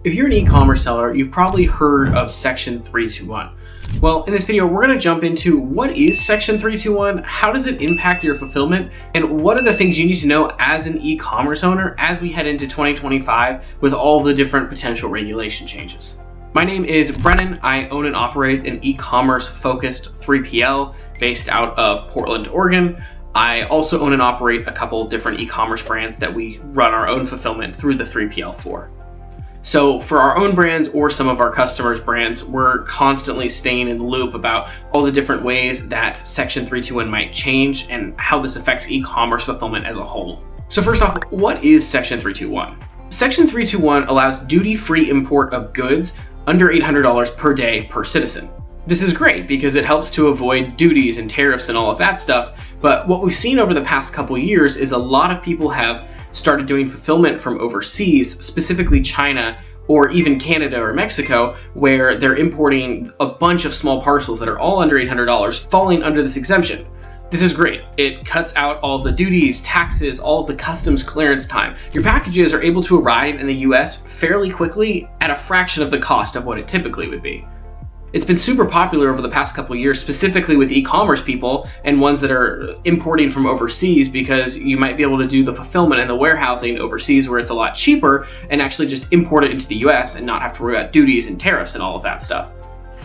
If you're an e-commerce seller, you've probably heard of Section 321. Well, in this video, we're going to jump into what is Section 321, how does it impact your fulfillment, and what are the things you need to know as an e-commerce owner as we head into 2025 with all the different potential regulation changes. My name is Brennan. I own and operate an e-commerce focused 3PL based out of Portland, Oregon. I also own and operate a couple different e-commerce brands that we run our own fulfillment through the 3PL for. So for our own brands or some of our customers' brands, we're constantly staying in the loop about all the different ways that Section 321 might change and how this affects e-commerce fulfillment as a whole. So first off, what is Section 321? Section 321 allows duty-free import of goods under $800 per day per citizen. This is great because it helps to avoid duties and tariffs and all of that stuff, but what we've seen over the past couple years is a lot of people have started doing fulfillment from overseas, specifically China or even Canada or Mexico, where they're importing a bunch of small parcels that are all under $800 falling under this exemption. This is great. It cuts out all the duties, taxes, all of the customs clearance time. Your packages are able to arrive in the US fairly quickly at a fraction of the cost of what it typically would be. It's been super popular over the past couple of years, specifically with e-commerce people and ones that are importing from overseas, because you might be able to do the fulfillment and the warehousing overseas where it's a lot cheaper and actually just import it into the US and not have to worry about duties and tariffs and all of that stuff.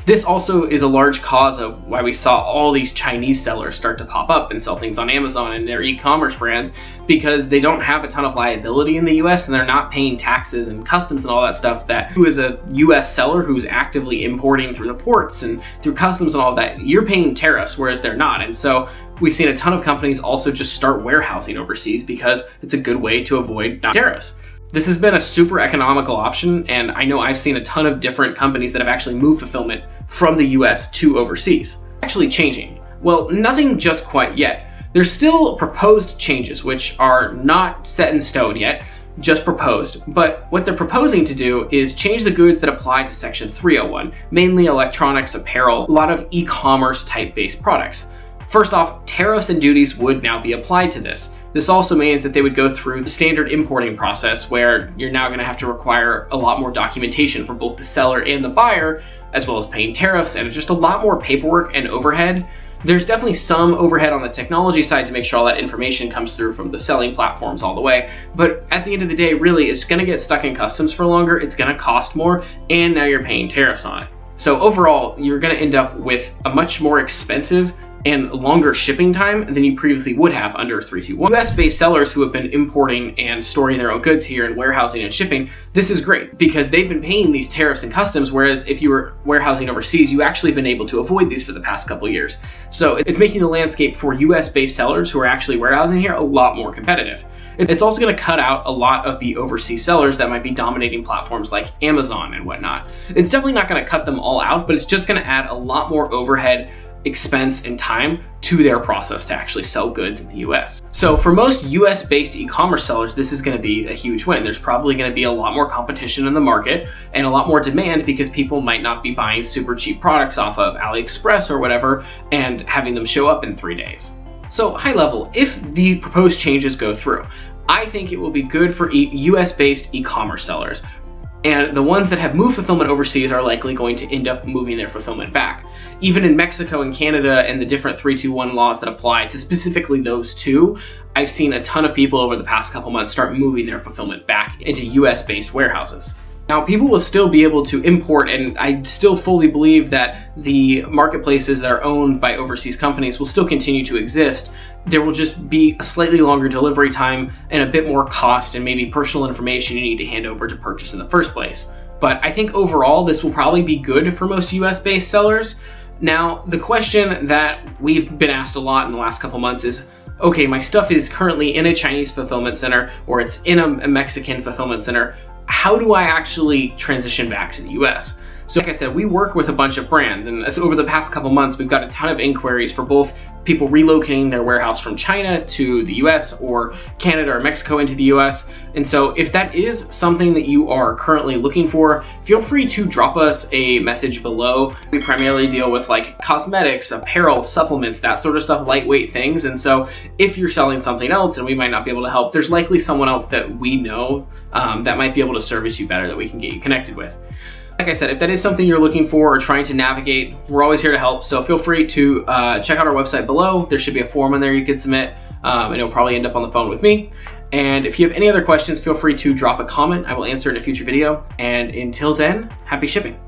This also is a large cause of why we saw all these Chinese sellers start to pop up and sell things on Amazon and their e-commerce brands, because they don't have a ton of liability in the US and they're not paying taxes and customs and all that stuff that who is a US seller who's actively importing through the ports and through customs and all of that, you're paying tariffs, whereas they're not. And so we've seen a ton of companies also just start warehousing overseas because it's a good way to avoid tariffs. This has been a super economical option, and I know I've seen a ton of different companies that have actually moved fulfillment from the US to overseas. Actually changing. Well, nothing just quite yet. There's still proposed changes, which are not set in stone yet, just proposed. But what they're proposing to do is change the goods that apply to Section 301, mainly electronics, apparel, a lot of e-commerce type based products. First off, tariffs and duties would now be applied to this. This also means that they would go through the standard importing process where you're now going to have to require a lot more documentation for both the seller and the buyer, as well as paying tariffs and just a lot more paperwork and overhead. There's definitely some overhead on the technology side to make sure all that information comes through from the selling platforms all the way. But at the end of the day, really, it's going to get stuck in customs for longer, it's going to cost more, and now you're paying tariffs on it. So overall, you're going to end up with a much more expensive and longer shipping time than you previously would have under 321. US-based sellers who have been importing and storing their own goods here and warehousing and shipping, this is great because they've been paying these tariffs and customs, whereas if you were warehousing overseas, you actually been able to avoid these for the past couple years. So it's making the landscape for US-based sellers who are actually warehousing here a lot more competitive. It's also going to cut out a lot of the overseas sellers that might be dominating platforms like Amazon and whatnot. It's definitely not going to cut them all out, but it's just going to add a lot more overhead, expense, and time to their process to actually sell goods in the US. So for most US-based e-commerce sellers, this is going to be a huge win. There's probably going to be a lot more competition in the market and a lot more demand because people might not be buying super cheap products off of AliExpress or whatever and having them show up in 3 days. So high level, if the proposed changes go through, I think it will be good for US-based e-commerce sellers. And the ones that have moved fulfillment overseas are likely going to end up moving their fulfillment back. Even in Mexico and Canada and the different 321 laws that apply to specifically those two, I've seen a ton of people over the past couple months start moving their fulfillment back into US-based warehouses. Now, people will still be able to import, and I still fully believe that the marketplaces that are owned by overseas companies will still continue to exist. There will just be a slightly longer delivery time and a bit more cost and maybe personal information you need to hand over to purchase in the first place. But I think overall, this will probably be good for most US-based sellers. Now, the question that we've been asked a lot in the last couple months is, okay, my stuff is currently in a Chinese fulfillment center or it's in a Mexican fulfillment center. How do I actually transition back to the US? So like I said, we work with a bunch of brands, and over the past couple months, we've got a ton of inquiries for both people relocating their warehouse from China to the US or Canada or Mexico into the US. And so if that is something that you are currently looking for, feel free to drop us a message below. We primarily deal with like cosmetics, apparel, supplements, that sort of stuff, lightweight things. And so if you're selling something else and we might not be able to help, there's likely someone else that we know that might be able to service you better that we can get you connected with. Like I said, if that is something you're looking for or trying to navigate, we're always here to help. So feel free to check out our website below. There should be a form in there you could submit, and it'll probably end up on the phone with me. And if you have any other questions, feel free to drop a comment. I will answer in a future video. And until then, happy shipping.